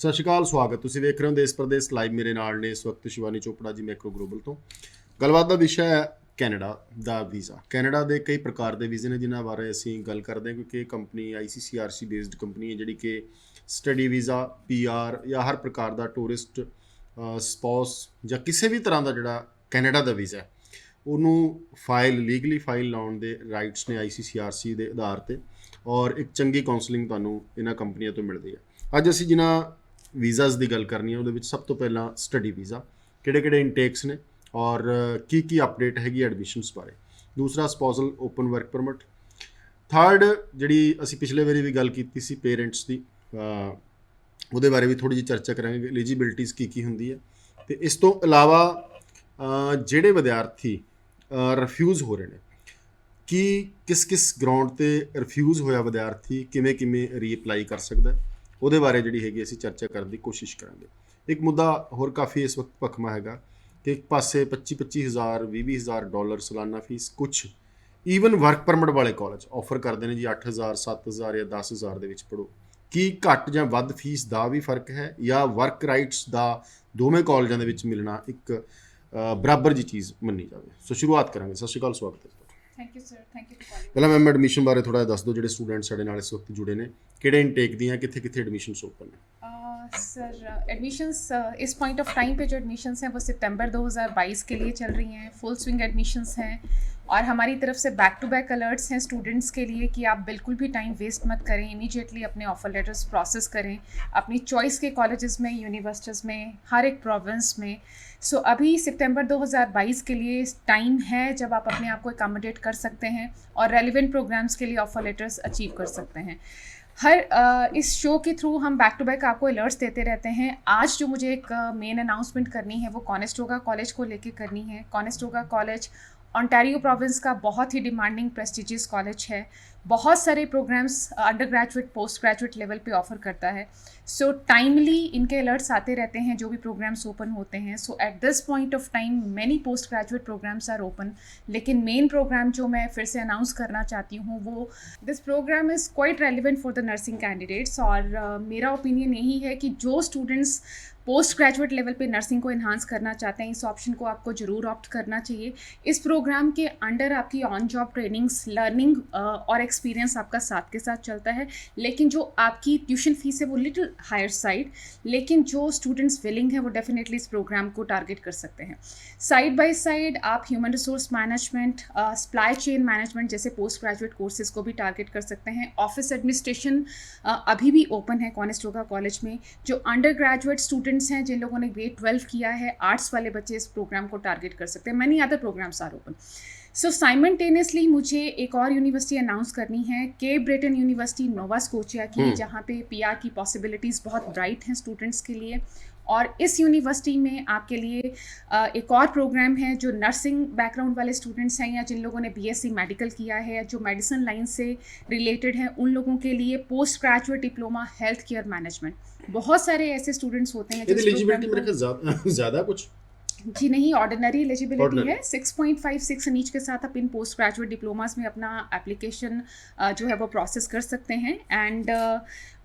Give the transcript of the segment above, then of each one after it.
ਸਤਿ ਸ਼੍ਰੀ ਅਕਾਲ, ਸਵਾਗਤ। ਤੁਸੀਂ ਵੇਖ ਰਹੇ ਹੋ ਦੇਸ਼ ਪ੍ਰਦੇਸ਼ ਲਾਈਵ। ਮੇਰੇ ਨਾਲ ਨੇ ਇਸ ਵਕਤ ਸ਼ਿਵਾਨੀ ਚੋਪੜਾ ਜੀ ਮੈਕਰੋ ਗਲੋਬਲ ਤੋਂ। ਗੱਲਬਾਤ ਦਾ ਵਿਸ਼ਾ ਹੈ ਕੈਨੇਡਾ ਦਾ ਵੀਜ਼ਾ। ਕੈਨੇਡਾ ਦੇ ਕਈ ਪ੍ਰਕਾਰ ਦੇ ਵੀਜ਼ੇ ਨੇ ਜਿਨ੍ਹਾਂ ਬਾਰੇ ਅਸੀਂ ਗੱਲ ਕਰਦੇ ਹਾਂ, ਕਿਉਂਕਿ ਇਹ ਕੰਪਨੀ ICCRC ਬੇਸਡ ਕੰਪਨੀ ਹੈ ਜਿਹੜੀ ਕਿ ਸਟੱਡੀ ਵੀਜ਼ਾ, PR ਜਾਂ ਹਰ ਪ੍ਰਕਾਰ ਦਾ ਟੂਰਿਸਟ, ਸਪਾਊਸ ਜਾਂ ਕਿਸੇ ਵੀ ਤਰ੍ਹਾਂ ਦਾ ਜਿਹੜਾ ਕੈਨੇਡਾ ਦਾ ਵੀਜ਼ਾ ਹੈ ਉਹਨੂੰ ਲੀਗਲੀ ਫਾਈਲ ਲਾਉਣ ਦੇ ਰਾਈਟਸ ਨੇ ICCRC ਦੇ ਆਧਾਰ 'ਤੇ, ਔਰ ਇੱਕ ਚੰਗੀ ਕਾਉਂਸਲਿੰਗ ਤੁਹਾਨੂੰ ਇਹਨਾਂ ਕੰਪਨੀਆਂ ਤੋਂ ਮਿਲਦੀ ਹੈ। ਅੱਜ ਅਸੀਂ ਜਿਨ੍ਹਾਂ ਵੀਜ਼ਾਸ ਦੀ ਗੱਲ ਕਰਨੀ ਹੈ ਉਹਦੇ ਵਿੱਚ ਸਭ ਤੋਂ ਪਹਿਲਾਂ ਸਟੱਡੀ ਵੀਜ਼ਾ, ਕਿਹੜੇ ਇਨਟੇਕਸ ਨੇ ਔਰ ਕੀ ਅਪਡੇਟ ਹੈਗੀ ਐਡਮਿਸ਼ਨਸ ਬਾਰੇ। ਦੂਸਰਾ spousal open work permit. Third ਜਿਹੜੀ ਅਸੀਂ ਪਿਛਲੇ ਵਾਰੀ ਵੀ ਗੱਲ ਕੀਤੀ ਸੀ ਪੇਰੈਂਟਸ ਦੀ, ਉਹਦੇ ਬਾਰੇ ਵੀ ਥੋੜ੍ਹੀ ਜਿਹੀ ਚਰਚਾ ਕਰਾਂਗੇ। ਐਲੀਜੀਬਿਲਟੀਜ਼ ਕੀ ਹੁੰਦੀ ਹੈ, ਅਤੇ ਇਸ ਤੋਂ ਇਲਾਵਾ ਜਿਹੜੇ ਵਿਦਿਆਰਥੀ ਰਿਫਿਊਜ਼ ਹੋ ਰਹੇ ਨੇ, ਕਿਸ ਗਰਾਊਂਡ 'ਤੇ ਰਿਫਿਊਜ਼ ਹੋਇਆ ਵਿਦਿਆਰਥੀ ਕਿਵੇਂ ਰੀਅਪਲਾਈ ਕਰ ਸਕਦਾ, ਉਹਦੇ ਬਾਰੇ ਜਿਹੜੀ ਹੈਗੀ ਅਸੀਂ ਚਰਚਾ ਕਰਨ ਦੀ ਕੋਸ਼ਿਸ਼ ਕਰਾਂਗੇ। ਇੱਕ ਮੁੱਦਾ ਹੋਰ ਕਾਫੀ ਇਸ ਵਕਤ ਭਖਮਾ ਹੈਗਾ ਕਿ ਇੱਕ ਪਾਸੇ $25,000 $20,000 ਡਾਲਰ ਸਾਲਾਨਾ ਫੀਸ, ਕੁਛ ਈਵਨ ਵਰਕ ਪਰਮਿਟ ਵਾਲੇ ਕਾਲਜ ਆਫਰ ਕਰਦੇ ਨੇ ਜੀ 8,000 7,000 ਜਾਂ 10,000 ਦੇ ਵਿੱਚ ਪੜ੍ਹੋ। ਕੀ ਘੱਟ ਜਾਂ ਵੱਧ ਫੀਸ ਦਾ ਵੀ ਫਰਕ ਹੈ, ਜਾਂ ਵਰਕ ਰਾਈਟਸ ਦਾ ਦੋਵੇਂ ਕਾਲਜਾਂ ਦੇ ਵਿੱਚ ਮਿਲਣਾ ਇੱਕ ਬਰਾਬਰ ਜੀ ਚੀਜ਼ ਮੰਨੀ ਜਾਵੇ? ਸੋ ਸ਼ੁਰੂਆਤ ਕਰਾਂਗੇ। ਸਤਿ ਸ਼੍ਰੀ ਅਕਾਲ, ਸਵਾਗਤ ਹੈ। Thank you sir, thank you for calling. ਪਹਿਲਾਂ ਮੈਮ ਐਡਮਿਸ਼ਨ ਬਾਰੇ ਥੋੜ੍ਹਾ ਜਿਹਾ ਦੱਸ ਦਿਓ। ਜਿਹੜੇ ਸਟੂਡੈਂਟ ਸਾਡੇ ਨਾਲ ਇਸ ਵਕਤ ਜੁੜੇ ਨੇ, ਕਿਹੜੇ ਇਨਟੇਕ ਦੀਆਂ ਕਿੱਥੇ ਐਡਮਿਸ਼ਨਸ ਓਪਨ ਨੇ? सर एडमिशन्स इस पॉइंट ऑफ टाइम पे जो एडमिशन्स हैं वो सितंबर 2022 के लिए चल रही हैं। फुल स्विंग एडमिशन्स हैं और हमारी तरफ से बैक टू बैक अलर्ट्स हैं स्टूडेंट्स के लिए कि आप बिल्कुल भी टाइम वेस्ट मत करें, इमीडिएटली अपने ऑफर लेटर्स प्रोसेस करें अपनी चॉइस के कॉलेजेस में, यूनिवर्सिटीज़ में, हर एक प्रोविंस में। सो अभी सितंबर 2022 के लिए टाइम है जब आप अपने आप को अकोमोडेट कर सकते हैं और रेलिवेंट प्रोग्राम्स के लिए ऑफर लेटर्स अचीव कर सकते हैं। इस शो के थ्रू हम बैक टू बैक आपको अलर्ट्स देते रहते हैं। आज जो मुझे एक मेन अनाउंसमेंट करनी है वो कॉनेस्टोगा कॉलेज को लेके करनी है। कॉनेस्टोगा कॉलेज ओंटारियो प्रोविंस का बहुत ही डिमांडिंग प्रेस्टिजियस कॉलेज है, बहुत सारे programmes under graduate post graduate level पे ऑफर करता है। सो टाइमली इनके अलर्ट्स आते रहते हैं जो भी प्रोग्राम्स ओपन होते हैं। So at this point of time many post graduate programs are open, लेकिन मेन प्रोग्राम जो मैं फिर से अनाउंस करना चाहती हूँ वो this program is quite relevant for the nursing candidates. और मेरा ओपिनियन यही है कि जो स्टूडेंट्स पोस्ट ग्रेजुएट लेवल पे नर्सिंग को इन्हांस करना चाहते हैं, इस ऑप्शन को आपको ज़रूर ऑप्ट करना चाहिए। इस प्रोग्राम के अंडर आपकी ऑन जॉब ट्रेनिंग्स, लर्निंग और एक्सपीरियंस आपका साथ के साथ चलता है, लेकिन जो आपकी ट्यूशन फीस है वो लिटिल हायर साइड, लेकिन जो स्टूडेंट्स विलिंग है वो डेफिनेटली इस प्रोग्राम को टारगेट कर सकते हैं। साइड बाय साइड आप human resource management, supply chain management जैसे पोस्ट ग्रेजुएट कोर्सेज को भी टारगेट कर सकते हैं। ऑफिस एडमिनिस्ट्रेशन अभी भी ओपन है कॉनेस्टोगा कॉलेज में। जो अंडर ग्रेजुएट स्टूडेंट्स हैं, जिन लोगों ने ग्रेड 12 किया है, आर्ट्स वाले बच्चे इस प्रोग्राम को टारगेट कर सकते हैं। Many other programmes are open. So simultaneously मुझे एक और यूनिवर्सिटी अनाउंस करनी है, Cape Breton University Nova Scotia की, जहाँ पे PR की पॉसिबिलिटीज़ बहुत ब्राइट हैं स्टूडेंट्स के लिए। और इस यूनिवर्सिटी में आपके लिए एक और प्रोग्राम है जो नर्सिंग बैकग्राउंड वाले स्टूडेंट्स हैं या जिन लोगों ने BSc मेडिकल किया है या जो मेडिसिन लाइन से रिलेटेड हैं, उन लोगों के लिए post graduate diploma health care management. बहुत सारे ऐसे स्टूडेंट्स होते हैं ज़्यादा कुछ जी नहीं, ऑर्डिनरी एलिजिबिलिटी है। 6.56 नीच के साथ आप इन पोस्ट ग्रेजुएट डिप्लोमास में अपना एप्लीकेशन जो है वो प्रोसेस कर सकते हैं। एंड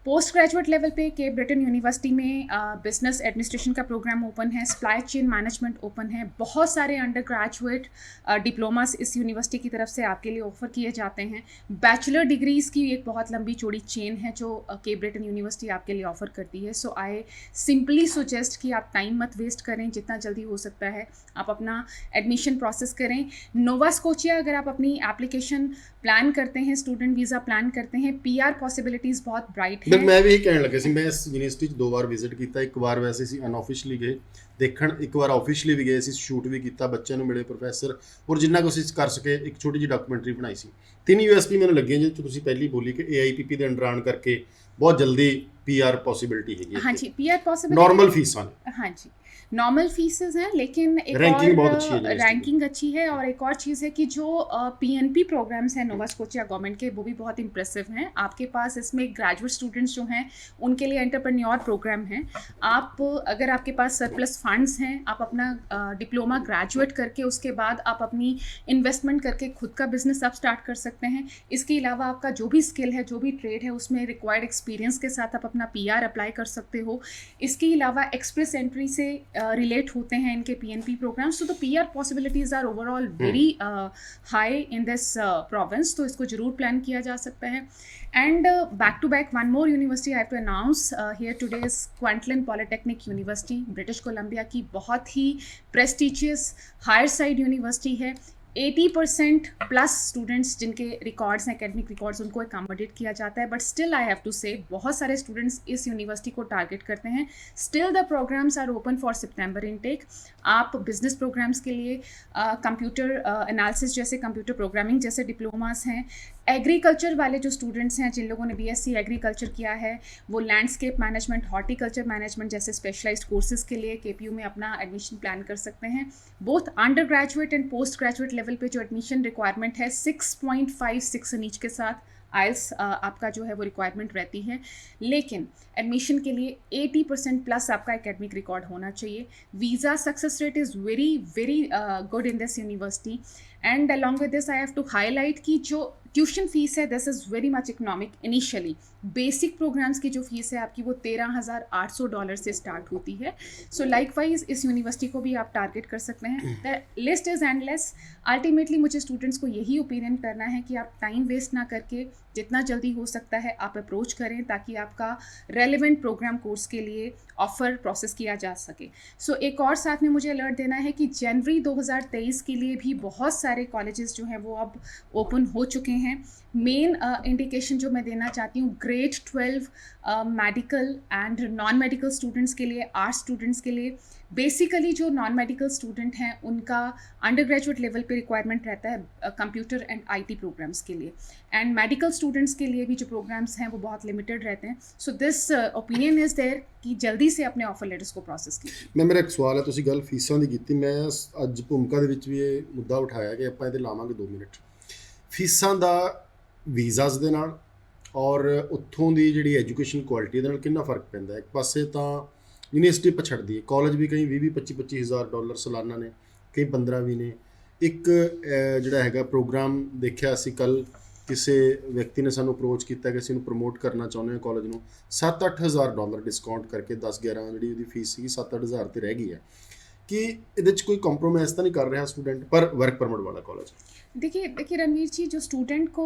पोस्ट ग्रेजुएट लेवल पे केप ब्रिटेन यूनिवर्सिटी में बिजनेस एडमिनिस्ट्रेशन का प्रोग्राम ओपन है, सप्लाई चेन मैनेजमेंट ओपन है। बहुत सारे अंडर ग्रेजुएट डिप्लोमास इस यूनिवर्सिटी की तरफ से आपके लिए ऑफर किए जाते हैं। बैचलर डिग्रीज़ की एक बहुत लंबी चौड़ी चेन है जो केप ब्रिटेन यूनिवर्सिटी आपके लिए ऑफर करती है। सो आई सिंपली सुजेस्ट कि आप टाइम मत वेस्ट करें, जितना जल्दी हो सकता है आप अपना एडमिशन प्रोसेस करें। नोवा स्कोचिया अगर आप अपनी एप्लीकेशन प्लान करते हैं, स्टूडेंट वीज़ा प्लान करते हैं, PR पॉसिबिलिटीज़ बहुत ब्राइट है। मैं भी कहने लगे सी, मैं इस यूनिवर्सिटी 'ਚ 2 ਵਾਰ ਵਿਜ਼ਿਟ ਕੀਤਾ। ਇੱਕ ਵਾਰ ਵੈਸੇ ਸੀ ਅਨਆਫੀਸ਼ੀਅਲੀ ਗਏ ਦੇਖਣ, ਇੱਕ ਵਾਰ ਆਫੀਸ਼ੀਅਲੀ ਵੀ ਗਏ ਸੀ, ਸ਼ੂਟ ਵੀ ਕੀਤਾ, ਬੱਚਿਆਂ ਨੂੰ ਮਿਲੇ ਪ੍ਰੋਫੈਸਰ, ਔਰ ਜਿੰਨਾ ਕੁ ਅਸੀਂ ਕਰ ਸਕੇ ਇੱਕ ਛੋਟੀ ਜਿਹੀ ਡਾਕੂਮੈਂਟਰੀ ਬਣਾਈ ਸੀ। 3 USP ਮੈਨੂੰ ਲੱਗੀਆਂ, ਜਿਵੇਂ ਤੁਸੀਂ ਪਹਿਲੀ ਬੋਲੀ ਕਿ AIPP ਦੇ ਅੰਡਰ ਆਉਣ ਕਰਕੇ ਬਹੁਤ ਜਲਦੀ PR ਪੋਸੀਬਿਲਿਟੀ ਹੈਗੀ। हाँ जी, PR पॉसिबिलिटी नॉर्मल फीस वाले। हाँ जी, नॉर्मल फीसेस हैं, लेकिन एक Ranking बहुत और अच्छी है यूनिवर्सिटी की। रैंकिंग अच्छी है, और एक और चीज़ है कि जो पीएनपी प्रोग्राम्स हैं नोवा स्कोचिया गवर्नमेंट के, वो भी बहुत इंप्रेसिव हैं। आपके पास इसमें ग्रेजुएट स्टूडेंट्स जो हैं उनके लिए एंटरप्रेन्योर प्रोग्राम है। आप अगर आपके पास सरप्लस फंड्स हैं, आप अपना डिप्लोमा ग्रेजुएट करके उसके बाद आप अपनी इन्वेस्टमेंट करके खुद का बिजनेस आप स्टार्ट कर सकते हैं। इसके अलावा आपका जो भी स्किल है, जो भी ट्रेड है, उसमें रिक्वायर्ड एक्सपीरियंस के साथ आप अपना पीआर अप्लाई कर सकते हो। इसके अलावा एक्सप्रेस एंट्री से रिलेट होते हैं इनके पीएनपी प्रोग्राम्स, तो PR possibilities are overall very high in this province, तो इसको जरूर प्लान किया जा सकता है। And back to back one more university I have to announce here today is Kwantlen polytechnic university, British Columbia की बहुत ही प्रेस्टिजियस हायर साइड यूनिवर्सिटी है। 80% प्लस स्टूडेंट्स जिनके रिकॉर्ड्स हैं, एकेडमिक रिकॉर्ड्स, उनको अकोमोडेट किया जाता है। But still I have to से बहुत सारे स्टूडेंट्स इस यूनिवर्सिटी को टारगेट करते हैं। Still the programmes are open for September intake. आप बिजनेस प्रोग्राम्स के लिए कंप्यूटर एनालिसिस जैसे, कंप्यूटर प्रोग्रामिंग जैसे डिप्लोमास हैं। एग्रीकल्चर वाले जो स्टूडेंट्स हैं, जिन लोगों ने बीएससी एग्रीकल्चर किया है, वो लैंडस्केप मैनेजमेंट, हॉर्टिकल्चर मैनेजमेंट जैसे स्पेशलाइज्ड कोर्सेज के लिए केपीयू में अपना एडमिशन प्लान कर सकते हैं। Both under graduate and post graduate level पे जो एडमिशन रिक्वायरमेंट है 6.56 से नीचे के साथ आइल्स आपका जो है वो रिक्वायरमेंट रहती है। लेकिन एडमिशन के लिए 80% प्लस आपका एकेडमिक रिकॉर्ड होना चाहिए। Visa success rate is very very good in this university. And along with this I have to highlight कि जो ट्यूशन फीस है this is very much economic initially. Basic programmes की जो fees है आपकी वो $13,800 से स्टार्ट होती है। सो लाइकवाइज इस यूनिवर्सिटी को भी आप टारगेट कर सकते हैं। The list is endless. Ultimately मुझे स्टूडेंट्स को यही ओपिनियन करना है कि आप टाइम वेस्ट ना करके जितना जल्दी हो सकता है आप अप्रोच करें, ताकि आपका रेलिवेंट प्रोग्राम कोर्स के लिए ऑफ़र प्रोसेस किया जा सके। सो एक और साथ में मुझे अलर्ट देना है कि जनवरी 2023 के लिए भी बहुत सारे कॉलेजेस जो हैं वो अब ओपन हो चुके हैं। मेन इंडिकेशन जो मैं देना चाहती हूँ, grade 12 medical and non medical students के लिए, आर्ट्स स्टूडेंट्स के लिए, बेसिकली जो नॉन मेडिकल स्टूडेंट हैं उनका अंडर ग्रेजुएट लेवल पे रिक्वायरमेंट रहता है कंप्यूटर एंड आईटी प्रोग्राम्स के लिए, एंड मेडिकल स्टूडेंट्स के लिए भी जो प्रोग्राम्स हैं वो बहुत लिमिटेड रहते हैं। So this opinion is there कि जल्दी से अपने ऑफर ਲੈਟਰਸ को ਪ੍ਰੋਸੈਸ कीजिए। ਮੈਂ ਮੇਰਾ ਇੱਕ ਸਵਾਲ ਹੈ, ਤੁਸੀਂ ਗੱਲ ਫੀਸਾਂ ਦੀ ਕੀਤੀ, ਮੈਂ ਅੱਜ ਭੂਮਿਕਾ ਦੇ ਵਿੱਚ ਵੀ ਇਹ ਮੁੱਦਾ ਉਠਾਇਆ ਕਿ ਆਪਾਂ ਇਹਦੇ ਲਾਵਾਂਗੇ 2 ਮਿੰਟ। ਫੀਸਾਂ ਦਾ ਵੀਜ਼ਾਸ ਦੇ ਨਾਲ ਔਰ ਉੱਥੋਂ ਦੀ ਜਿਹੜੀ ਐਜੂਕੇਸ਼ਨ ਕੁਆਲਿਟੀ ਦੇ ਨਾਲ ਕਿੰਨਾ ਫਰਕ ਪੈਂਦਾ ਹੈ? ਇੱਕ ਪਾਸੇ ਤਾਂ ਯੂਨੀਵਰਸਿਟੀ ਪਛੜਦੀ ਹੈ, ਕਾਲਜ ਵੀ ਕਈ 20-25 ਹਜ਼ਾਰ ਡਾਲਰ ਸਾਲਾਨਾ ਨੇ, ਕਈ 15 ਵੀ ਨੇ। ਇੱਕ ਜਿਹੜਾ ਹੈਗਾ ਪ੍ਰੋਗਰਾਮ ਦੇਖਿਆ ਅਸੀਂ ਕੱਲ, ਕਿਸੇ ਵਿਅਕਤੀ ਨੇ ਸਾਨੂੰ ਅਪਰੋਚ ਕੀਤਾ ਕਿ ਅਸੀਂ ਇਹਨੂੰ ਪ੍ਰਮੋਟ ਕਰਨਾ ਚਾਹੁੰਦੇ ਹਾਂ ਕਾਲਜ ਨੂੰ, $7-8 ਹਜ਼ਾਰ ਡਿਸਕਾਊਂਟ ਕਰਕੇ 10-11 ਜਿਹੜੀ ਉਹਦੀ ਫੀਸ ਸੀਗੀ 7-8 ਹਜ਼ਾਰ ਤੇ ਰਹਿ ਗਈ ਹੈ। ਕਿ ਇਹਦੇ 'ਚ ਕੋਈ ਕੰਪਰੋਮਾਈਜ਼ ਤਾਂ ਨਹੀਂ ਕਰ ਰਿਹਾ ਸਟੂਡੈਂਟ, ਪਰ ਵਰਕ ਪਰਮਿਟ वाला कॉलेज? देखिए रणवीर जी, जो स्टूडेंट को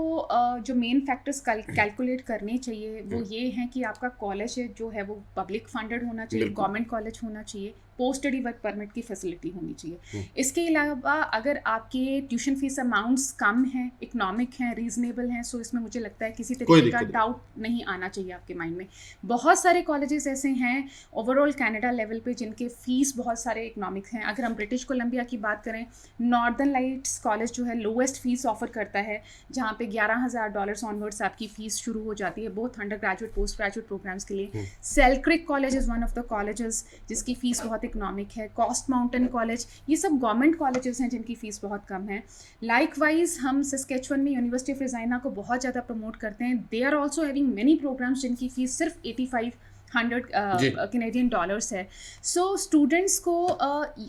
जो मेन फैक्टर्स कैलकुलेट करने चाहिए वो ये हैं कि आपका कॉलेज जो है वो पब्लिक फंडेड होना चाहिए, गवर्नमेंट कॉलेज होना चाहिए, पोस्ट स्टडी वर्क परमिट की फैसिलिटी होनी चाहिए। इसके अलावा अगर आपके ट्यूशन फीस अमाउंट्स कम हैं, इकोनॉमिक हैं, रीजनेबल हैं, सो इसमें मुझे लगता है किसी तरीके का डाउट नहीं आना चाहिए आपके माइंड में। बहुत सारे कॉलेजेस ऐसे हैं ओवरऑल कनाडा लेवल पे जिनके फ़ीस बहुत सारे इकोनॉमिक हैं। अगर हम ब्रिटिश कोलंबिया की बात करें, नॉर्दर्न लाइट्स कॉलेज जो है लोएस्ट फीस ऑफर करता है, जहाँ पे $11,000 ऑनवर्ड्स आपकी फ़ीस शुरू हो जाती है both under graduate post graduate programs के लिए। Selkirk college is one of the colleges जिसकी फ़ीस बहुत इकोनॉमिक है। कॉस्ट माउंटेन कॉलेज, ये सब गवर्नमेंट कॉलेजेस हैं जिनकी फ़ीस बहुत कम है। लाइकवाइज हम सस्केचुअन में यूनिवर्सिटी ऑफ रेजिना को बहुत ज़्यादा प्रमोट करते हैं। They are also having many programmes जिनकी फ़ीस सिर्फ $8,500 कैनेडियन डॉलर्स है। सो स्टूडेंट्स को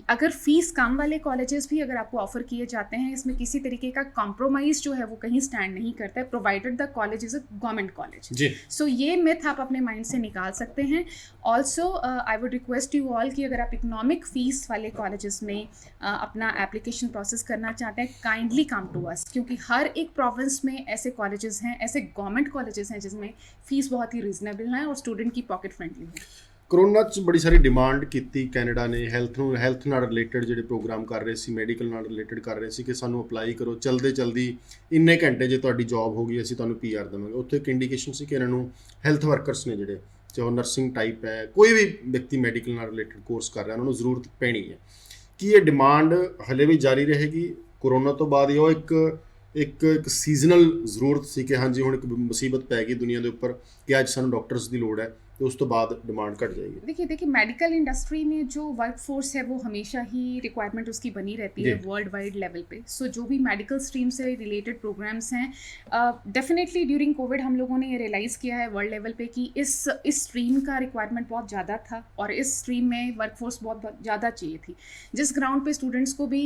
अगर फ़ीस कम वाले कॉलेजेस भी अगर आपको ऑफ़र किए जाते हैं, इसमें किसी तरीके का कॉम्प्रोमाइज़ जो है वो कहीं स्टैंड नहीं करता है, provided the college is a government college. So ये मिथ आप अपने माइंड से निकाल सकते हैं। Also I would request you all कि अगर आप इकोनॉमिक फ़ीस वाले कॉलेजेस में अपना एप्लीकेशन प्रोसेस करना चाहते हैं, काइंडली कम टू अस, क्योंकि हर एक प्रोविंस में ऐसे कॉलेजेस हैं, ऐसे गवर्नमेंट कॉलेजेस हैं जिसमें फ़ीस बहुत ही रीजनेबल है और स्टूडेंट की पॉकेट फ्रेंडली है। ਕਰੋਨਾ 'ਚ ਬੜੀ ਸਾਰੀ ਡਿਮਾਂਡ ਕੀਤੀ ਕੈਨੇਡਾ ਨੇ, ਹੈਲਥ ਨਾਲ ਰਿਲੇਟਡ ਜਿਹੜੇ ਪ੍ਰੋਗਰਾਮ ਕਰ ਰਹੇ ਸੀ, ਮੈਡੀਕਲ ਨਾਲ ਰਿਲੇਟਡ ਕਰ ਰਹੇ ਸੀ ਕਿ ਸਾਨੂੰ ਅਪਲਾਈ ਕਰੋ, ਜਲਦੀ ਇੰਨੇ ਘੰਟੇ ਜੇ ਤੁਹਾਡੀ ਜੌਬ ਹੋ ਗਈ ਅਸੀਂ ਤੁਹਾਨੂੰ PR ਦੇਵਾਂਗੇ। ਉੱਥੇ ਇੱਕ ਇੰਡੀਕੇਸ਼ਨ ਸੀ ਕਿ ਇਹਨਾਂ ਨੂੰ ਹੈਲਥ ਵਰਕਰਸ ਨੇ ਜਿਹੜੇ, ਚਾਹੇ ਨਰਸਿੰਗ ਟਾਈਪ ਹੈ, ਕੋਈ ਵੀ ਵਿਅਕਤੀ ਮੈਡੀਕਲ ਨਾਲ ਰਿਲੇਟਡ ਕੋਰਸ ਕਰ ਰਿਹਾ, ਉਹਨਾਂ ਨੂੰ ਜ਼ਰੂਰਤ ਪੈਣੀ ਹੈ। ਕੀ ਇਹ ਡਿਮਾਂਡ ਹਲੇ ਵੀ ਜਾਰੀ ਰਹੇਗੀ ਕੋਰੋਨਾ ਤੋਂ ਬਾਅਦ? ਉਹ ਇੱਕ ਸੀਜ਼ਨਲ ਜ਼ਰੂਰਤ ਸੀ ਕਿ ਹਾਂਜੀ ਹੁਣ ਇੱਕ ਮੁਸੀਬਤ ਪੈ ਗਈ ਦੁਨੀਆ ਦੇ ਉੱਪਰ ਕਿ ਅੱਜ ਸਾਨੂੰ ਡਾਕਟਰਸ ਦੀ ਲੋੜ ਹੈ, तो उस तो बाद डिमांड घट जाएगी। देखिए मेडिकल इंडस्ट्री में जो वर्क फोर्स है वो हमेशा ही रिक्वायरमेंट उसकी बनी रहती है जी। वर्ल्ड वाइड लेवल पे। सो जो भी मेडिकल स्ट्रीम से रिलेटेड प्रोग्राम्स हैं, डेफिनेटली ड्यूरिंग कोविड हम लोगों ने ये रियलाइज़ किया है वर्ल्ड लेवल पे कि इस स्ट्रीम का रिक्वायरमेंट बहुत ज़्यादा था और इस स्ट्रीम में वर्क फोर्स बहुत ज़्यादा चाहिए थी, जिस ग्राउंड पे स्टूडेंट्स को भी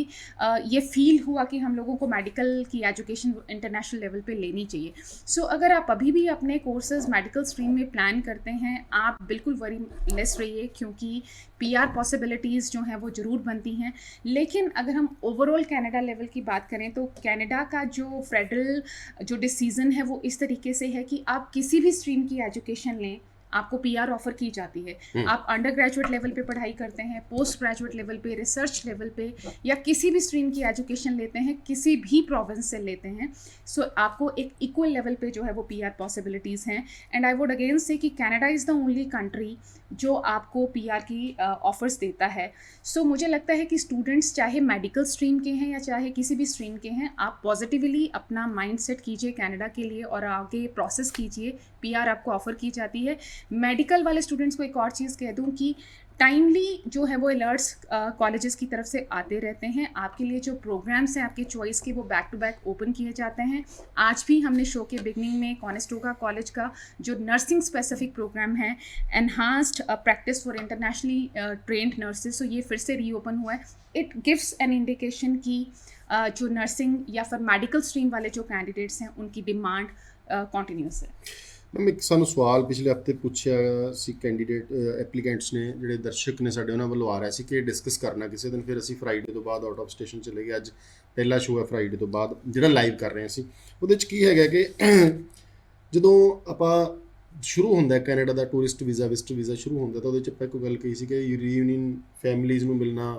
ये फील हुआ कि हम लोगों को मेडिकल की एजुकेशन इंटरनेशनल लेवल पे लेनी चाहिए। सो अगर आप अभी भी अपने कोर्सेज मेडिकल स्ट्रीम में प्लान करते हैं, आप बिल्कुल वरी लेस रहिए, क्योंकि पीआर पॉसिबिलिटीज़ जो हैं वो ज़रूर बनती हैं। लेकिन अगर हम ओवरऑल कनाडा लेवल की बात करें तो कनाडा का जो फेडरल जो डिसीज़न है वो इस तरीके से है कि आप किसी भी स्ट्रीम की एजुकेशन लें, आपको पीआर ऑफर की जाती है। आप अंडर ग्रेजुएट लेवल पे पढ़ाई करते हैं, पोस्ट ग्रेजुएट लेवल पे, रिसर्च लेवल पे, या किसी भी स्ट्रीम की एजुकेशन लेते हैं, किसी भी प्रोविंस से लेते हैं, सो आपको एक इक्वल लेवल पे जो है वो पीआर पॉसिबिलिटीज़ हैं। एंड आई वुड अगेन से कि Canada is the only country जो आपको पीआर की ऑफर्स देता है। सो मुझे लगता है कि स्टूडेंट्स चाहे मेडिकल स्ट्रीम के हैं या चाहे किसी भी स्ट्रीम के हैं, आप पॉजिटिवली अपना माइंड सेट कीजिए कनाडा के लिए और आगे प्रोसेस कीजिए। पीआर आपको ऑफर की जाती है। मेडिकल वाले स्टूडेंट्स को एक और चीज़ कह दूं कि टाइमली जो है वो अलर्ट्स कॉलेजेस की तरफ से आते रहते हैं। आपके लिए जो प्रोग्राम्स हैं आपके चॉइस के, वो बैक टू बैक ओपन किए जाते हैं। आज भी हमने शो के बिगनिंग में कॉनेस्टोगा कॉलेज का जो नर्सिंग स्पेसिफिक प्रोग्राम है, enhanced practice for internationally trained nurses, so ये फिर से रीओपन हुआ है। इट गिव्स एन इंडिकेशन कि जो नर्सिंग या फिर मेडिकल स्ट्रीम वाले जो कैंडिडेट्स हैं उनकी डिमांड कंटिन्यूस है। मैम एक ਸਾਨੂੰ ਸਵਾਲ ਪਿਛਲੇ ਹਫਤੇ ਪੁੱਛਿਆ ਸੀ ਕੈਂਡੀਡੇਟ ਐਪਲੀਕੈਂਟਸ ਨੇ, ਜਿਹੜੇ ਦਰਸ਼ਕ ਨੇ ਸਾਡੇ, ਉਹਨਾਂ ਵੱਲੋਂ ਆ ਰਿਹਾ ਸੀ ਕਿ ਡਿਸਕਸ ਕਰਨਾ ਕਿਸੇ ਦਿਨ। ਫਿਰ ਅਸੀਂ ਫਰਾਈਡੇ ਤੋਂ ਬਾਅਦ ਆਊਟ ਆਫ ਸਟੇਸ਼ਨ ਚਲੇ ਗਏ। ਅੱਜ ਪਹਿਲਾ ਸ਼ੋਅ ਹੈ ਫਰਾਈਡੇ ਤੋਂ ਬਾਅਦ ਜਿਹੜਾ ਲਾਈਵ ਕਰ ਰਹੇ ਅਸੀਂ। ਉਹਦੇ 'ਚ ਕੀ ਹੈਗਾ ਕਿ ਜਦੋਂ ਆਪਾਂ ਸ਼ੁਰੂ ਹੁੰਦਾ ਕੈਨੇਡਾ ਦਾ ਟੂਰਿਸਟ ਵੀਜ਼ਾ, ਵਿਜ਼ਟਰ ਵੀਜ਼ਾ ਸ਼ੁਰੂ ਹੁੰਦਾ, ਤਾਂ ਉਹਦੇ 'ਚ ਆਪਾਂ ਇੱਕ ਗੱਲ ਕਹੀ ਸੀ ਕਿ ਰੀਯੂਨੀਅਨ ਫੈਮਲੀਜ਼ ਨੂੰ ਮਿਲਣਾ,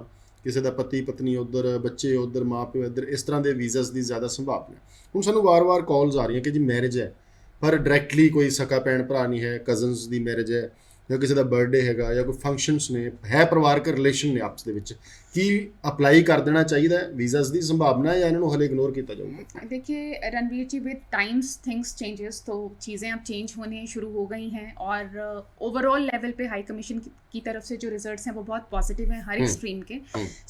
ਕਿਸੇ ਦਾ ਪਤੀ ਪਤਨੀ ਉੱਧਰ, ਬੱਚੇ ਉੱਧਰ, ਮਾਂ ਪਿਓ ਇੱਧਰ, ਇਸ ਤਰ੍ਹਾਂ ਦੇ ਵੀਜ਼ਾਸ ਦੀ ਜ਼ਿਆਦਾ ਸੰਭਾਵਨਾ। ਹੁਣ ਸਾਨੂੰ ਵਾਰ-ਵਾਰ ਕਾਲਸ ਆ ਰਹੀਆਂ ਕਿ ਜੀ ਮੈਰਿਜ ਹੈ ਪਰ ਡਾਇਰੈਕਟਲੀ ਕੋਈ ਸਕਾ ਭੈਣ ਭਰਾ ਨਹੀਂ ਹੈ, ਕਜ਼ਨਸ ਦੀ ਮੈਰਿਜ ਹੈ ਜਾਂ ਕਿਸੇ ਦਾ ਬਰਥਡੇ ਹੈਗਾ ਜਾਂ ਕੋਈ ਫੰਕਸ਼ਨਸ ਨੇ, ਹੈ ਪਰਿਵਾਰਕ ਰਿਲੇਸ਼ਨ ਨੇ ਆਪਸ ਦੇ ਵਿੱਚ, ਕੀ ਅਪਲਾਈ ਕਰ देना चाहिए वीज़ास ਦੀ ਸੰਭਾਵਨਾ ਹੈ ਜਾਂ ਇਹਨਾਂ ਨੂੰ ਹਲੇ इग्नोर किया जाऊगा? देखिए रणवीर जी, विद टाइम्स थिंग्स चेंजेस, तो चीज़ें अब चेंज होने शुरू हो गई हैं और ओवरऑल लेवल पे हाई कमीशन की तरफ से जो रिजल्ट्स हैं वो बहुत पॉजिटिव हैं हर एक स्ट्रीम के।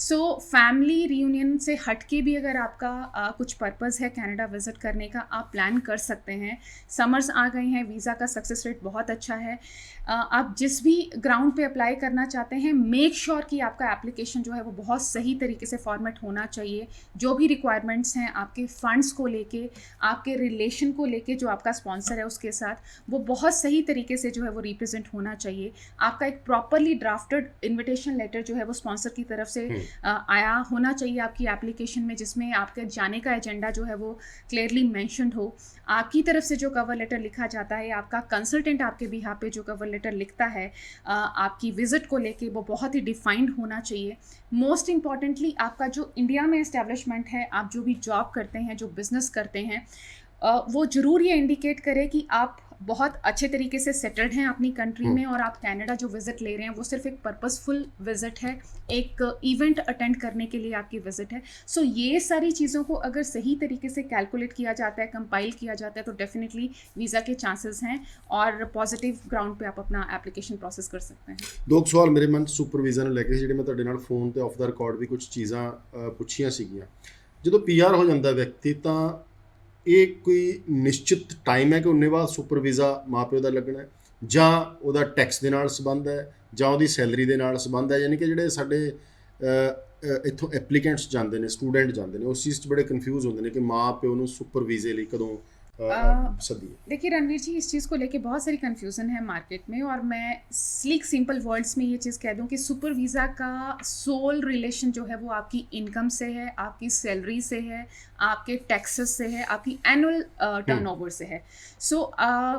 सो फैमिली रियूनियन से हट के भी अगर आपका कुछ पर्पज़ है कनाडा विज़िट करने का, आप प्लान कर सकते हैं। समर्स आ गए हैं, वीज़ा का सक्सेस रेट बहुत अच्छा है। आप जिस भी ग्राउंड पे अप्लाई करना चाहते हैं, मेक श्योर कि आपका एप्लीकेशन जो है वो बहुत सही तरीके से फॉर्मेट होना चाहिए। जो भी रिक्वायरमेंट्स हैं आपके फ़ंड्स को लेके, आपके रिलेशन को लेके, जो आपका स्पॉन्सर है उसके साथ, वो बहुत सही तरीके से जो है वो रिप्रेजेंट होना चाहिए। आपका एक प्रॉपरली ड्राफ्टेड इन्विटेशन लेटर जो है वो स्पॉन्सर की तरफ से आया होना चाहिए आपकी एप्लीकेशन में, जिसमें आपके जाने का एजेंडा जो है वो क्लियरली मैंशनड हो। आपकी तरफ से जो कवर लेटर लिखा जाता है, आपका कंसल्टेंट आपके बिहाफ पे जो कवर लेटर लिखता है आपकी विज़िट को लेके, वो बहुत ही डिफाइंड होना चाहिए। मोस्ट इम्पॉर्टेंटली आपका जो इंडिया में इस्टेब्लिशमेंट है, आप जो भी जॉब करते हैं, जो बिज़नेस करते हैं, वो ज़रूर ये इंडिकेट करे कि आप बहुत अच्छे तरीके से सेटल्ड हैं अपनी कंट्री में, और आप कनाडा जो विज़िट ले रहे हैं वो सिर्फ एक पर्पसफुल विज़िट है, एक इवेंट अटेंड करने के लिए आपकी विज़िट है। सो ये सारी चीज़ों को अगर सही तरीके से कैलकुलेट किया जाता है, कंपाइल किया जाता है, तो डेफिनेटली वीज़ा के चांसेस हैं और पॉजिटिव ग्राउंड पे आप अपना एप्लीकेशन प्रोसेस कर सकते हैं। ਦੋ ਸਵਾਲ ਮੇਰੇ ਮਨ ਸੁਪਰ ਵੀਜ਼ਾ ਨੂੰ ਲੈ ਕੇ ਸੀ, ਜਿਹੜੇ ਮੈਂ ਤੁਹਾਡੇ ਨਾਲ ਫੋਨ ਤੇ ਆਫ ਦਾ ਰਿਕਾਰਡ ਵੀ ਕੁਝ ਚੀਜ਼ਾਂ ਪੁੱਛੀਆਂ ਸੀਗੀਆਂ। ਜਦੋਂ ਪੀਆਰ ਹੋ ਜਾਂਦਾ ਵਿਅਕਤੀ, ਤਾਂ ਇਹ ਕੋਈ ਨਿਸ਼ਚਿਤ ਟਾਈਮ ਹੈ ਕਿ ਉਹਨੇ ਬਾਅਦ ਸੁਪਰ ਵੀਜ਼ਾ ਮਾਂ ਪਿਓ ਦਾ ਲੱਗਣਾ ਹੈ, ਜਾਂ ਉਹਦਾ ਟੈਕਸ ਦੇ ਨਾਲ ਸੰਬੰਧ ਹੈ, ਜਾਂ ਉਹਦੀ ਸੈਲਰੀ ਦੇ ਨਾਲ ਸੰਬੰਧ ਹੈ? ਯਾਨੀ ਕਿ ਜਿਹੜੇ ਸਾਡੇ ਇੱਥੋਂ ਐਪਲੀਕੈਂਟਸ ਜਾਂਦੇ ਨੇ, ਸਟੂਡੈਂਟ ਜਾਂਦੇ ਨੇ, ਉਸ ਚੀਜ਼ 'ਚ ਬੜੇ ਕਨਫਿਊਜ਼ ਹੁੰਦੇ ਨੇ ਕਿ ਮਾਂ ਪਿਓ ਨੂੰ ਸੁਪਰ ਵੀਜ਼ੇ ਲਈ ਕਦੋਂ सदी। देखिए रणवीर जी, इस चीज़ को लेके बहुत सारी कन्फ्यूज़न है मार्केट में, और मैं स्लीक सिंपल वर्ड्स में ये चीज़ कह दूं कि सुपर वीज़ा का सोल रिलेशन जो है वो आपकी इनकम से है, आपकी सैलरी से है, आपके टैक्सेस से है, आपकी एनुअल टर्नओवर से है। सो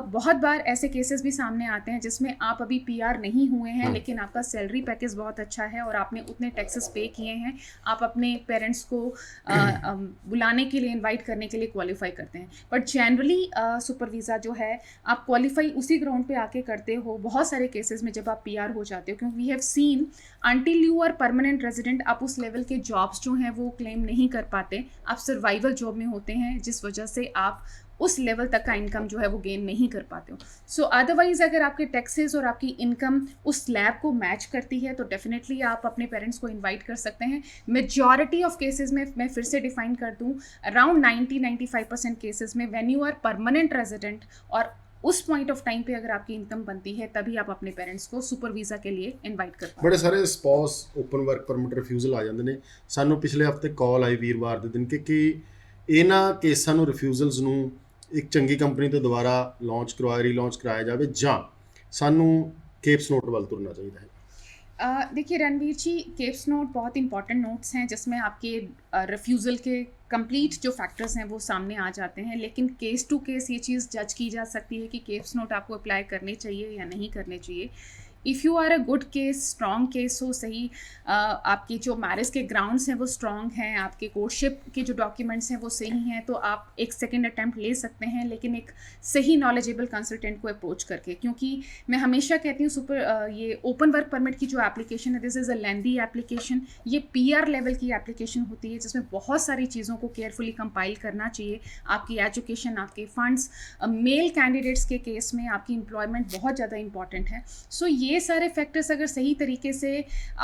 बहुत बार ऐसे केसेस भी सामने आते हैं जिसमें आप अभी पीआर नहीं हुए हैं, लेकिन आपका सैलरी पैकेज बहुत अच्छा है और आपने उतने टैक्सेस पे किए हैं, आप अपने पेरेंट्स को बुलाने के लिए, इन्वाइट करने के लिए क्वालिफाई करते हैं। बट जनरली सुपर वीज़ा जो है आप क्वालिफाई उसी ग्राउंड पे आके करते हो बहुत सारे केसेस में जब आप पीआर हो जाते हो, क्योंकि we have seen until you are permanent resident आप उस लेवल के जॉब्स जो हैं वो क्लेम नहीं कर पाते, आप सर्वाइवल जॉब में होते हैं, जिस वजह से आप उस लेवल तक का इनकम जो है वो गेन नहीं कर पाते हो। सो अदरवाइज अगर आपके टैक्सेस और आपकी इनकम उस स्लैब को मैच करती है तो डेफिनेटली आप अपने पेरेंट्स को इन्वाइट कर सकते हैं। मेजॉरिटी ऑफ केसेस में मैं फिर से डिफाइन कर दूं, अराउंड 90-95% केसेस में when you are permanent resident और उस पॉइंट ऑफ टाइम पे अगर आपकी इनकम बनती है तभी आप अपने पेरेंट्स को सुपर वीज़ा के लिए इनवाइट कर पाओ। बड़े सारे spouse open work permit refusal ਆ ਜਾਂਦੇ ਨੇ। ਸਾਨੂੰ ਪਿਛਲੇ ਹਫਤੇ ਕਾਲ ਆਈ ਵੀਰਵਾਰ ਦੇ ਦਿਨ ਕਿ ਇਹਨਾਂ ਕੇਸਾਂ ਨੂੰ ਰਿਫਿਊਜ਼ਲਸ ਨੂੰ ਇੱਕ ਚੰਗੀ ਕੰਪਨੀ ਤੋਂ ਦੁਬਾਰਾ ਲਾਂਚ ਕਰਵਾਇਆ ਰੀਲਾਂਚ ਕਰਾਇਆ ਜਾਵੇ ਜਾਂ ਸਾਨੂੰ केप्स नोट ਵੱਲ ਤੁਰਨਾ ਚਾਹੀਦਾ है। देखिए रणवीर जी, केप्स नोट बहुत इंपॉर्टेंट नोट्स हैं जिसमें आपके रिफ्यूज़ल के कंप्लीट जो फैक्टर्स हैं वो सामने आ जाते हैं, लेकिन केस टू केस ये चीज़ जज की जा सकती है कि केप्स नोट आपको अप्लाई करने चाहिए या नहीं करने चाहिए। If you are a good case, strong case हो, सही आपके जो मैरिज के ग्राउंड्स हैं वो स्ट्रॉन्ग हैं, आपके कोर्टशिप के जो डॉक्यूमेंट्स हैं वो सही हैं, तो आप एक सेकेंड अटैम्प्ट ले सकते हैं, लेकिन एक सही नॉलेजेबल कंसल्टेंट को अप्रोच करके। क्योंकि मैं हमेशा कहती हूँ ये ओपन वर्क परमिट की जो एप्लीकेशन है, this is a lengthy application. ये PR लेवल की एप्लीकेशन होती है जिसमें बहुत सारी चीज़ों को केयरफुली कंपाइल करना चाहिए। आपकी एजुकेशन, आपके फंड्स, मेल कैंडिडेट्स के केस में आपकी एम्प्लॉयमेंट बहुत ज़्यादा इंपॉर्टेंट है। सो ये सारे फैक्टर्स अगर सही तरीके से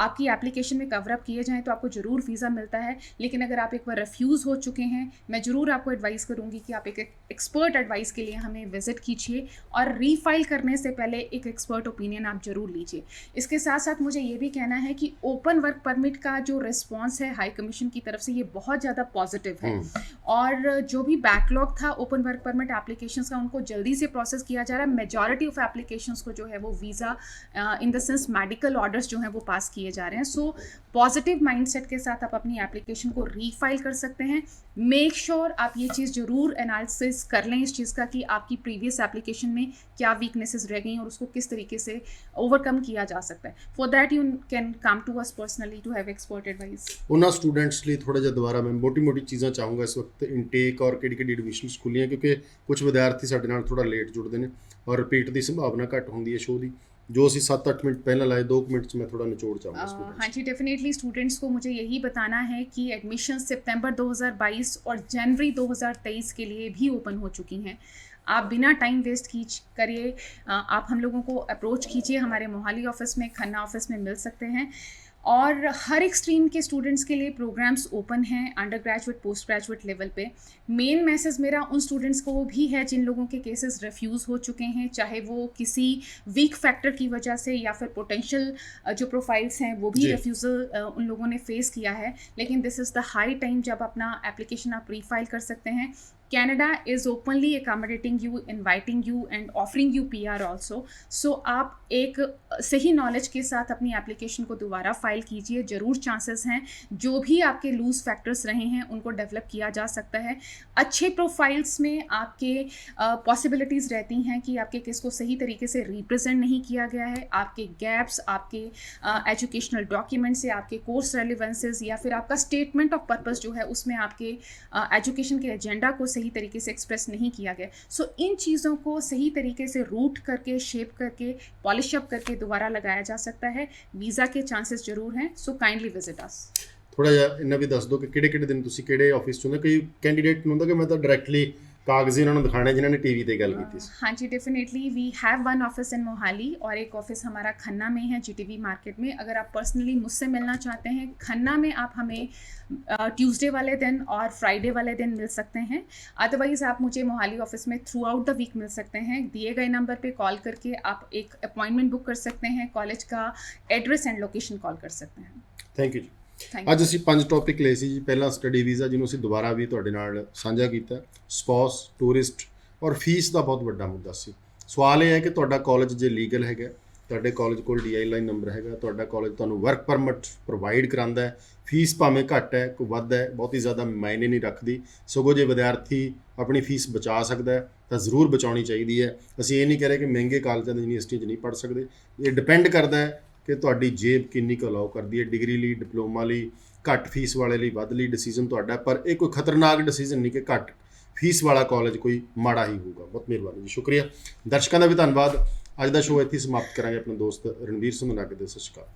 आपकी एप्लीकेशन में कवर अप किए जाएँ तो आपको ज़रूर वीज़ा मिलता है। लेकिन अगर आप एक बार रिफ्यूज़ हो चुके हैं, मैं ज़रूर आपको एडवाइस करूँगी कि आप एक एक्सपर्ट एडवाइस के लिए हमें विज़िट कीजिए और रीफाइल करने से पहले एक एक्सपर्ट ओपिनियन आप ज़रूर लीजिए। इसके साथ साथ मुझे ये भी कहना है कि ओपन वर्क परमिट का जो रिस्पॉन्स है हाई कमीशन की तरफ से ये बहुत ज़्यादा पॉजिटिव है, और जो भी बैकलॉग था ओपन वर्क परमिट एप्लीकेशंस का उनको जल्दी से प्रोसेस किया जा रहा है। मेजॉरिटी ऑफ एप्लीकेशंस को जो है वो visa in the sense medical orders जो हैं वो पास किए जा रहे हैं। सो पॉजिटिव माइंडसेट के साथ आप अपनी एप्लीकेशन को रीफाइल कर सकते हैं। मेक श्योर आप ये चीज़ ज़रूर एनालिसिस कर लें इस चीज़ का कि आपकी प्रीवियस एप्लीकेशन में क्या वीकनेसेस रह गई और उसको किस तरीके से ओवरकम किया जा सकता है। For that you can come to us personally to have expert advice. ਉਹਨਾਂ ਸਟੂਡੈਂਟਸ ਲਈ ਥੋੜਾ ਜਿਹਾ ਦੁਬਾਰਾ ਮੈਂ ਮੋਟੀ ਚੀਜ਼ਾਂ ਚਾਹੂੰਗਾ ਇਸ ਵਕਤ ਇਨਟੇਕ ਔਰ ਕਿਹੜੀ ਐਡਮਿਸ਼ਨਸ ਖੁੱਲੀਆਂ, ਕਿਉਂਕਿ ਕੁਝ ਵਿਦਿਆਰਥੀ ਸਾਡੇ ਨਾਲ ਥੋੜਾ ਲੇਟ ਜੁੜਦੇ ਨੇ ਔਰ ਰਿਪੀਟ ਦੀ ਸੰਭਾਵਨਾ ਘੱਟ ਹੁੰਦੀ ਹੈ ਸ਼ੋਅ ਦੀ। जो ਅਸੀਂ 7-8 ਮਿੰਟ ਪਹਿਲਾਂ ਲਾਏ 2 ਮਿੰਟ 'ਚ मैं थोड़ा निचोड़ चाहूँगा। हाँ जी, डेफिनेटली स्टूडेंट्स को मुझे यही बताना है कि एडमिशन सितंबर 2022 और जनवरी 2023 के लिए भी ओपन हो चुकी हैं। आप बिना टाइम वेस्ट करिए, आप हम लोगों को अप्रोच कीजिए। हमारे मोहाली ऑफिस में, खन्ना ऑफिस में मिल सकते हैं। और हर एक स्ट्रीम के स्टूडेंट्स के लिए प्रोग्राम्स ओपन हैं under graduate, post graduate level पे। मेन मैसेज मेरा उन स्टूडेंट्स को भी है जिन लोगों के केसेस रिफ्यूज़ हो चुके हैं, चाहे वो किसी वीक फैक्टर की वजह से या फिर पोटेंशियल जो प्रोफाइल्स हैं वो भी रिफ्यूज़ल उन लोगों ने फेस किया है। लेकिन this is the high time जब अपना एप्लीकेशन आप रीफाइल कर सकते हैं। Canada is openly accommodating you, inviting you and offering you PR also. So आप एक सही नॉलेज के साथ अपनी एप्लीकेशन को दोबारा फाइल कीजिए। ज़रूर चांसेस हैं जो भी आपके लूज फैक्टर्स रहे हैं उनको डेवलप किया जा सकता है। अच्छे प्रोफाइल्स में आपके पॉसिबिलिटीज़ रहती हैं कि आपके केस को सही तरीके से रिप्रेजेंट नहीं किया गया है। आपके गैप्स, आपके एजुकेशनल डॉक्यूमेंट्स या आपके कोर्स रेलिवेंसेस या फिर आपका स्टेटमेंट ऑफ पर्पस जो है उसमें आपके एजुकेशन के एजेंडा को सही तरीके से एक्सप्रेस नहीं किया गया। सो इन चीज़ों को सही तरीके से रूट करके, शेप करके, पॉलिश अप करके दोबारा लगाया जा सकता है। वीज़ा के चांसेस जरूर हैं। So kindly visit us. ਥੋੜਾ ਜਿਹਾ ਇਹਨਾਂ ਵੀ ਦੱਸ ਦਿਓ ਕਿ ਕਿਹੜੇ ਦਿਨ ਤੁਸੀਂ ਕਿਹੜੇ ਆਫਿਸ 'ਚ ਹੁੰਦੇ। ਕਈ ਕੈਂਡੀਡੇਟ ਨੂੰ ਹੁੰਦਾ ਕਿ ਮੈਂ ਤਾਂ ਡਾਇਰੈਕਟਲੀ कागज़ी उन्होंने दिखाने जिन्होंने ने टीवी पे गल की थी। हाँ जी, definitely we have one office in Mohali और एक ऑफिस हमारा खन्ना में है, GTV मार्केट में। अगर आप पर्सनली मुझसे मिलना चाहते हैं, खन्ना में आप हमें ट्यूसडे वाले दिन और फ्राइडे वाले दिन मिल सकते हैं। अदरवाइज़ आप मुझे मोहाली ऑफिस में थ्रू आउट द वीक मिल सकते हैं। दिए गए नंबर पे कॉल करके आप एक अपॉइंटमेंट बुक कर सकते हैं, कॉलेज का एड्रेस एंड लोकेशन कॉल कर सकते हैं। थैंक यू जी। ਅੱਜ ਅਸੀਂ 5 ਟੌਪਿਕ ਲਏ ਸੀ ਜੀ। ਪਹਿਲਾ ਸਟੱਡੀ ਵੀਜ਼ਾ, ਜਿਹਨੂੰ ਅਸੀਂ ਦੁਬਾਰਾ ਵੀ ਤੁਹਾਡੇ ਨਾਲ ਸਾਂਝਾ ਕੀਤਾ। ਸਪਾਊਸ, ਟੂਰਿਸਟ ਔਰ ਫੀਸ ਦਾ ਬਹੁਤ ਵੱਡਾ ਮੁੱਦਾ ਸੀ। ਸਵਾਲ ਇਹ ਹੈ ਕਿ ਤੁਹਾਡਾ ਕਾਲਜ ਜੇ ਲੀਗਲ ਹੈਗਾ, ਤੁਹਾਡੇ ਕਾਲਜ ਕੋਲ DI ਲਾਈਨ ਨੰਬਰ ਹੈਗਾ, ਤੁਹਾਡਾ ਕਾਲਜ ਤੁਹਾਨੂੰ ਵਰਕ ਪਰਮਿਟ ਪ੍ਰੋਵਾਈਡ ਕਰਾਉਂਦਾ ਹੈ, ਫੀਸ ਭਾਵੇਂ ਘੱਟ ਹੈ ਕੋਈ ਵੱਧ ਹੈ, ਬਹੁਤੀ ਜ਼ਿਆਦਾ ਮਾਇਨੇ ਨਹੀਂ ਰੱਖਦੀ। ਸਗੋਂ ਜੇ ਵਿਦਿਆਰਥੀ ਆਪਣੀ ਫੀਸ ਬਚਾ ਸਕਦਾ ਹੈ ਤਾਂ ਜ਼ਰੂਰ ਬਚਾਉਣੀ ਚਾਹੀਦੀ ਹੈ। ਅਸੀਂ ਇਹ ਨਹੀਂ ਕਹਿ ਰਹੇ ਕਿ ਮਹਿੰਗੇ ਕਾਲਜਾਂ ਦੀ ਯੂਨੀਵਰਸਿਟੀ 'ਚ ਨਹੀਂ ਪੜ੍ਹ ਸਕਦੇ। ਇਹ ਡਿਪੈਂਡ ਕਰਦਾ ਹੈ ਕਿ ਤੁਹਾਡੀ ਜੇਬ ਕਿੰਨੀ ਕੁ ਅਲਾਓ ਕਰਦੀ ਹੈ। ਡਿਗਰੀ ਲਈ, ਡਿਪਲੋਮਾ ਲਈ, ਘੱਟ ਫੀਸ ਵਾਲੇ ਲਈ, ਵੱਧ ਲਈ, ਡਿਸੀਜਨ ਤੁਹਾਡਾ। ਪਰ ਇਹ ਕੋਈ ਖਤਰਨਾਕ ਡਿਸੀਜਨ ਨਹੀਂ ਕਿ ਘੱਟ ਫੀਸ ਵਾਲਾ ਕਾਲਜ ਕੋਈ ਮਾੜਾ ਹੀ ਹੋਊਗਾ। ਬਹੁਤ ਮਿਹਰਬਾਨੀ ਜੀ, ਸ਼ੁਕਰੀਆ। ਦਰਸ਼ਕਾਂ ਦਾ ਵੀ ਧੰਨਵਾਦ। ਅੱਜ ਦਾ ਸ਼ੋਅ ਇੱਥੇ ਸਮਾਪਤ ਕਰਾਂਗੇ। ਆਪਣੇ ਦੋਸਤ ਰਣਵੀਰ ਸਿੰਘ ਨਾਲ ਸਤਿ ਸ਼੍ਰੀ ਅਕਾਲ।